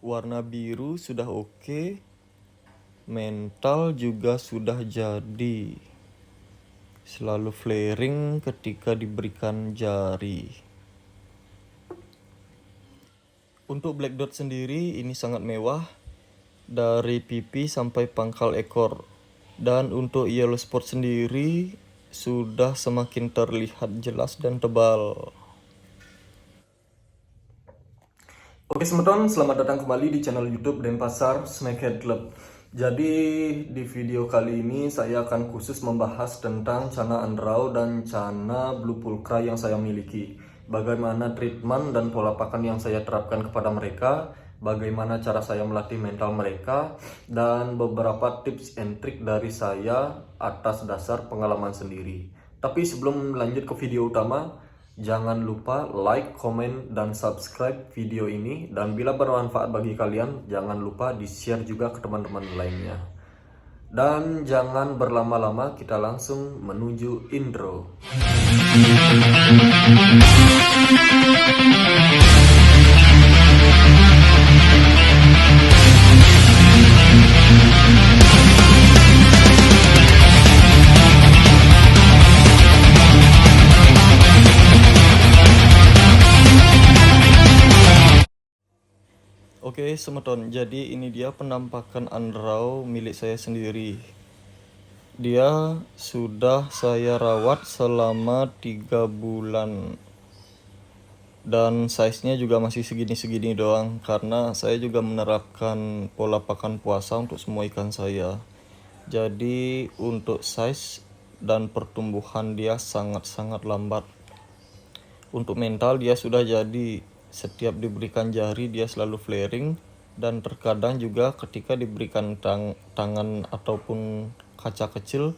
Warna biru sudah oke, mental juga sudah jadi. Selalu flaring ketika diberikan jari. Untuk black dot sendiri ini sangat mewah, dari pipi sampai pangkal ekor. Dan untuk yellow spot sendiri sudah semakin terlihat jelas dan tebal. Oke semeton, selamat datang kembali di channel YouTube Denpasar Snakehead Club. Jadi di video kali ini saya akan khusus membahas tentang Channa Andrau dan Channa Blue Pulchra yang saya miliki. Bagaimana treatment dan pola pakan yang saya terapkan kepada mereka, bagaimana cara saya melatih mental mereka, dan beberapa tips and trik dari saya atas dasar pengalaman sendiri. Tapi sebelum lanjut ke video utama, jangan lupa like, komen, dan subscribe video ini. Dan bila bermanfaat bagi kalian, jangan lupa di-share juga ke teman-teman lainnya. Dan jangan berlama-lama, kita langsung menuju intro. Oke semeton, jadi ini dia penampakan Andrau milik saya sendiri. Dia sudah saya rawat selama 3 bulan. Dan size-nya juga masih segini-segini doang, karena saya juga menerapkan pola pakan puasa untuk semua ikan saya. Jadi untuk size dan pertumbuhan dia sangat-sangat lambat. Untuk mental dia sudah jadi, setiap diberikan jari dia selalu flaring, dan terkadang juga ketika diberikan tangan ataupun kaca kecil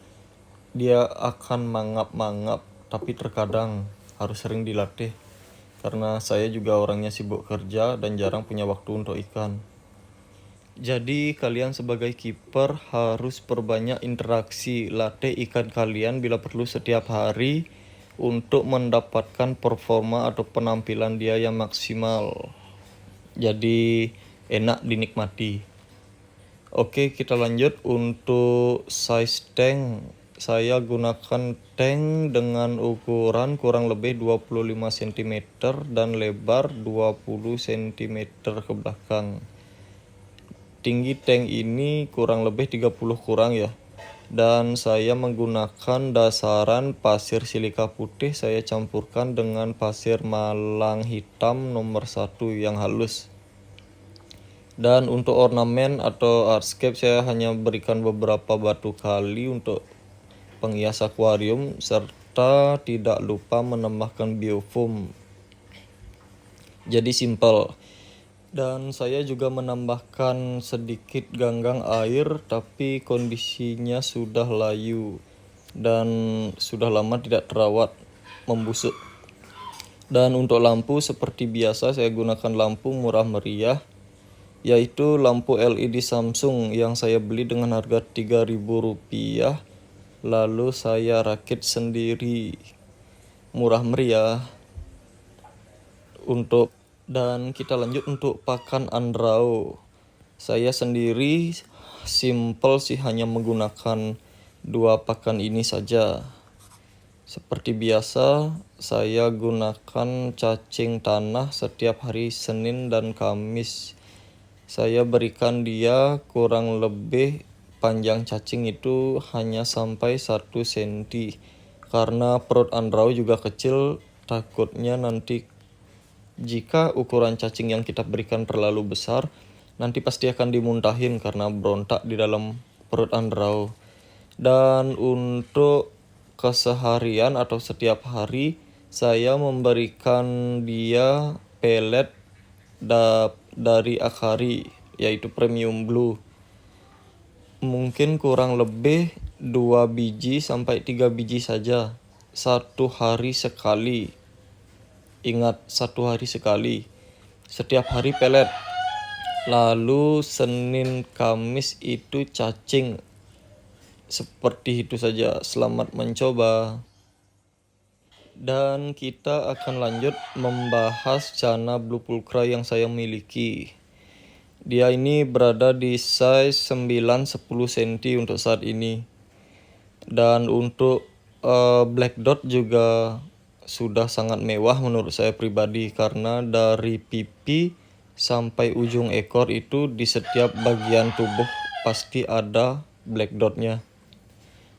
dia akan mangap-mangap, tapi terkadang harus sering dilatih karena saya juga orangnya sibuk kerja dan jarang punya waktu untuk ikan. Jadi kalian sebagai kiper harus perbanyak interaksi, latih ikan kalian bila perlu setiap hari untuk mendapatkan performa atau penampilan dia yang maksimal. Jadi enak dinikmati. Oke, kita lanjut. Untuk size tank, saya gunakan tank dengan ukuran kurang lebih 25 cm dan lebar 20 cm ke belakang. Tinggi tank ini kurang lebih 30 kurang ya. Dan saya menggunakan dasaran pasir silika putih, saya campurkan dengan pasir malang hitam nomor 1 yang halus. Dan untuk ornamen atau hardscape saya hanya berikan beberapa batu kali untuk penghias akuarium, serta tidak lupa menambahkan biofoam. Jadi simple. Dan saya juga menambahkan sedikit ganggang air, tapi kondisinya sudah layu dan sudah lama tidak terawat, membusuk. Dan untuk lampu seperti biasa saya gunakan lampu murah meriah, yaitu lampu LED Samsung yang saya beli dengan harga Rp3.000, lalu saya rakit sendiri, murah meriah. Dan kita lanjut untuk pakan Andrau. Saya sendiri simple sih, hanya menggunakan 2 pakan ini saja. Seperti biasa, saya gunakan cacing tanah setiap hari Senin dan Kamis. Saya berikan dia kurang lebih panjang cacing itu hanya sampai 1 cm. Karena perut Andrau juga kecil, takutnya nanti jika ukuran cacing yang kita berikan terlalu besar, nanti pasti akan dimuntahin karena berontak di dalam perut Andrau. Dan untuk keseharian atau setiap hari, saya memberikan dia pelet dari Akari, yaitu Premium Blue. Mungkin kurang lebih 2 biji sampai 3 biji saja, 1 hari sekali. Ingat, 1 hari sekali. Setiap hari pelet. Lalu Senin Kamis itu cacing. Seperti itu saja. Selamat mencoba. Dan kita akan lanjut membahas Channa Blue Pulchra yang saya miliki. Dia ini berada di size 9-10 cm untuk saat ini. Dan untuk black dot juga sudah sangat mewah menurut saya pribadi, karena dari pipi sampai ujung ekor itu di setiap bagian tubuh pasti ada black dotnya.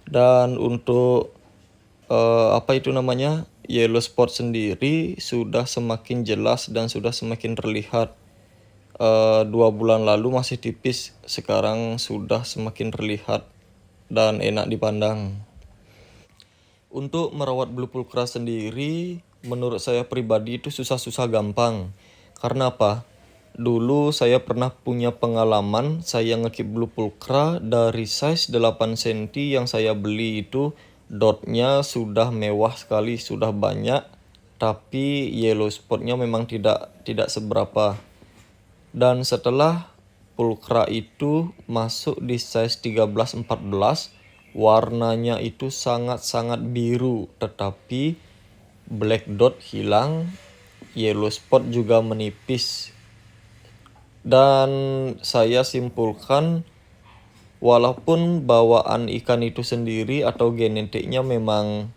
Dan untuk yellow spot sendiri sudah semakin jelas dan sudah semakin terlihat. 2 bulan lalu masih tipis, sekarang sudah semakin terlihat dan enak dipandang. Untuk merawat blue pulchra sendiri, menurut saya pribadi itu susah-susah gampang. Karena apa? Dulu saya pernah punya pengalaman, saya ngekeep blue pulchra dari size 8 cm yang saya beli itu dotnya sudah mewah sekali, sudah banyak, tapi yellow spotnya memang tidak seberapa. Dan setelah pulchra itu masuk di size 13-14, warnanya itu sangat-sangat biru, tetapi black dot hilang, yellow spot juga menipis. Dan saya simpulkan, walaupun bawaan ikan itu sendiri atau genetiknya memang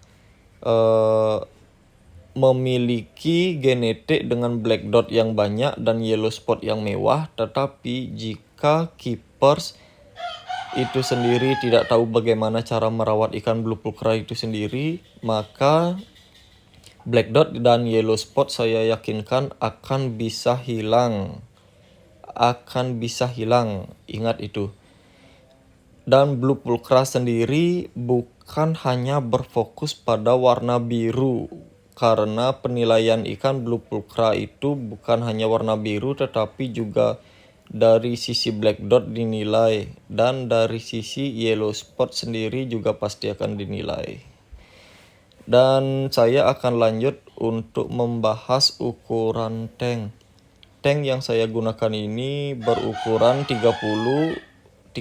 memiliki genetik dengan black dot yang banyak dan yellow spot yang mewah, tetapi jika keepers itu sendiri tidak tahu bagaimana cara merawat ikan blue pulchra itu sendiri, maka black dot dan yellow spot saya yakinkan akan bisa hilang. Ingat itu. Dan blue pulchra sendiri bukan hanya berfokus pada warna biru, karena penilaian ikan blue pulchra itu bukan hanya warna biru tetapi juga dari sisi black dot dinilai, dan dari sisi yellow spot sendiri juga pasti akan dinilai. Dan saya akan lanjut untuk membahas ukuran tank. Tank yang saya gunakan ini berukuran 30-30-30.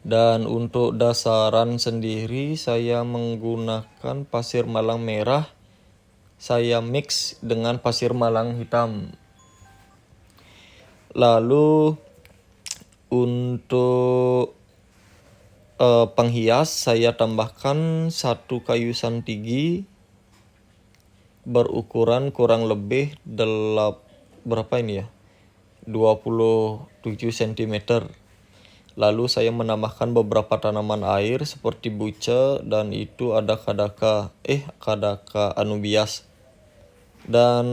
Dan untuk dasaran sendiri saya menggunakan pasir malang merah, saya mix dengan pasir malang hitam. Lalu untuk penghias saya tambahkan 1 kayu santigi berukuran kurang lebih 27 cm. Lalu saya menambahkan beberapa tanaman air seperti buce, dan itu ada kadaka anubias. Dan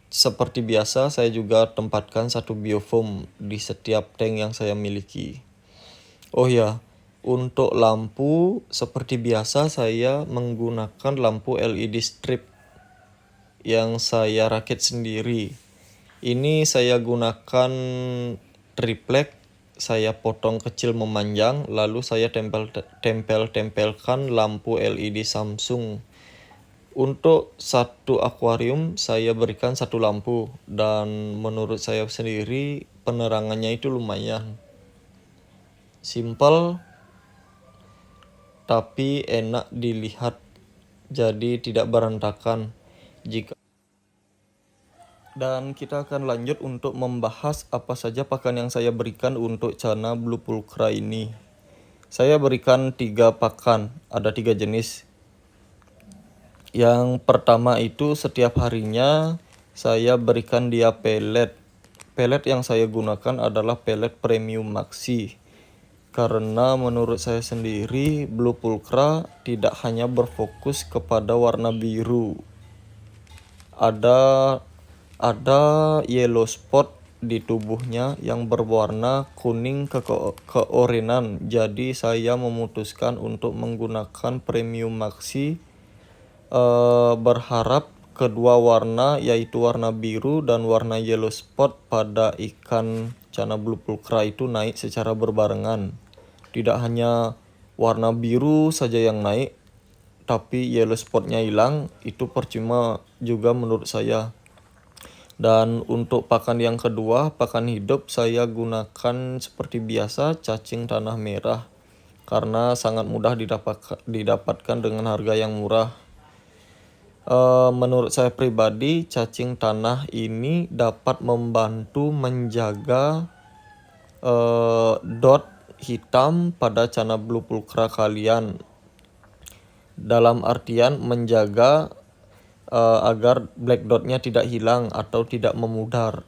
seperti biasa saya juga tempatkan 1 biofoam di setiap tank yang saya miliki. Oh ya, untuk lampu seperti biasa saya menggunakan lampu LED strip yang saya rakit sendiri. Ini saya gunakan triplek, saya potong kecil memanjang, lalu saya tempelkan lampu LED Samsung. Untuk 1 akuarium saya berikan 1 lampu, dan menurut saya sendiri penerangannya itu lumayan simple tapi enak dilihat, jadi tidak berantakan. Dan kita akan lanjut untuk membahas apa saja pakan yang saya berikan untuk Channa blue pulchra ini. Saya berikan 3 pakan, ada 3 jenis. Yang pertama itu setiap harinya saya berikan dia pelet. Pelet yang saya gunakan adalah pelet premium maxi, karena menurut saya sendiri blue pulchra tidak hanya berfokus kepada warna biru. Ada yellow spot di tubuhnya yang berwarna kuning keorenan. Jadi saya memutuskan untuk menggunakan premium maxi, berharap kedua warna, yaitu warna biru dan warna yellow spot pada ikan Channa blue pulchra itu naik secara berbarengan. Tidak hanya warna biru saja yang naik tapi yellow spotnya hilang, itu percuma juga menurut saya. Dan untuk pakan yang kedua, pakan hidup, saya gunakan seperti biasa cacing tanah merah, karena sangat mudah didapatkan dengan harga yang murah. Menurut saya pribadi, cacing tanah ini dapat membantu menjaga dot hitam pada cana blue pulchra kalian, dalam artian menjaga agar black dotnya tidak hilang atau tidak memudar.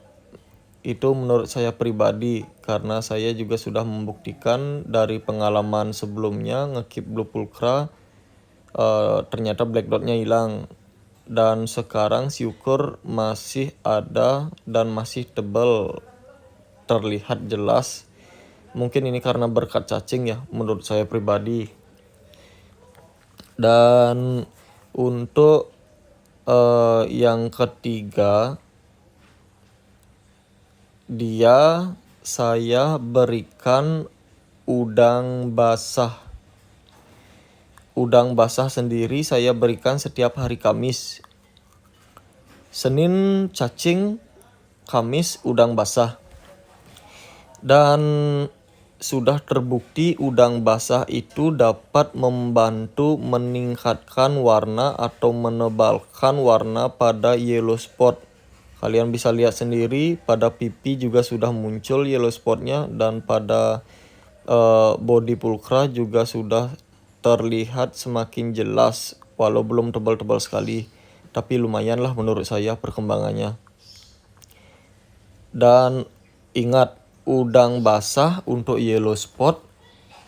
Itu menurut saya pribadi, karena saya juga sudah membuktikan dari pengalaman sebelumnya ngekeep blue pulchra, ternyata black dotnya hilang, dan sekarang syukur masih ada dan masih tebal, terlihat jelas. Mungkin ini karena berkat cacing ya, menurut saya pribadi. Dan untuk yang ketiga, saya berikan udang basah. Udang basah sendiri saya berikan setiap hari Kamis. Senin cacing, Kamis udang basah. Dan sudah terbukti udang basah itu dapat membantu meningkatkan warna atau menebalkan warna pada yellow spot. Kalian bisa lihat sendiri, pada pipi juga sudah muncul yellow spotnya, dan pada body pulchra juga sudah terlihat semakin jelas, walau belum tebal-tebal sekali, tapi lumayanlah menurut saya perkembangannya. Dan ingat, udang basah untuk yellow spot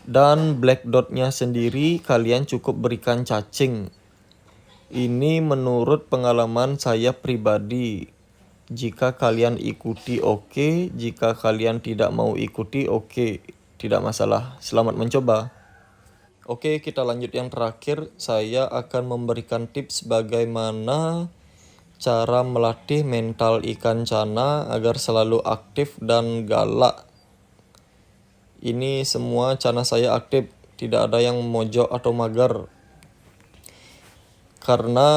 dan black dotnya sendiri kalian cukup berikan cacing. Ini menurut pengalaman saya pribadi. Jika kalian ikuti oke, jika kalian tidak mau ikuti oke, tidak masalah. Selamat mencoba. Oke, kita lanjut yang terakhir. Saya akan memberikan tips bagaimana cara melatih mental ikan cana agar selalu aktif dan galak. Ini semua cana saya aktif, tidak ada yang mojok atau mager. Karena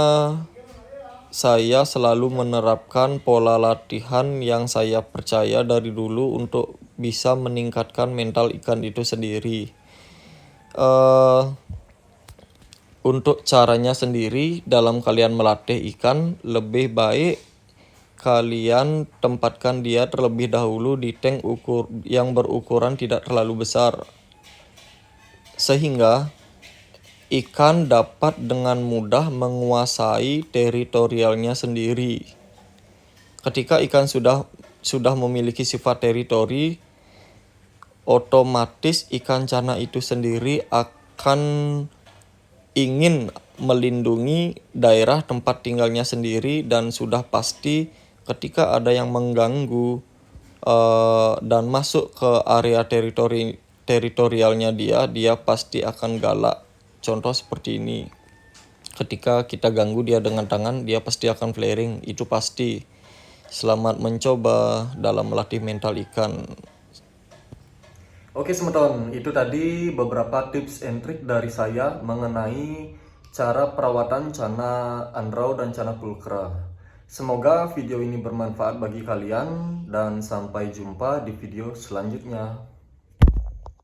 saya selalu menerapkan pola latihan yang saya percaya dari dulu untuk bisa meningkatkan mental ikan itu sendiri. Untuk caranya sendiri, dalam kalian melatih ikan, lebih baik kalian tempatkan dia terlebih dahulu di tank yang berukuran tidak terlalu besar, sehingga ikan dapat dengan mudah menguasai teritorialnya sendiri. Ketika ikan sudah memiliki sifat teritori, otomatis ikan cana itu sendiri akan ingin melindungi daerah tempat tinggalnya sendiri, dan sudah pasti ketika ada yang mengganggu dan masuk ke area teritorialnya dia pasti akan galak. Contoh seperti ini, ketika kita ganggu dia dengan tangan, dia pasti akan flaring, itu pasti. Selamat mencoba dalam melatih mental ikan. Oke semeton, itu tadi beberapa tips and trik dari saya mengenai cara perawatan cana andrau dan cana pulchra. Semoga video ini bermanfaat bagi kalian, dan sampai jumpa di video selanjutnya.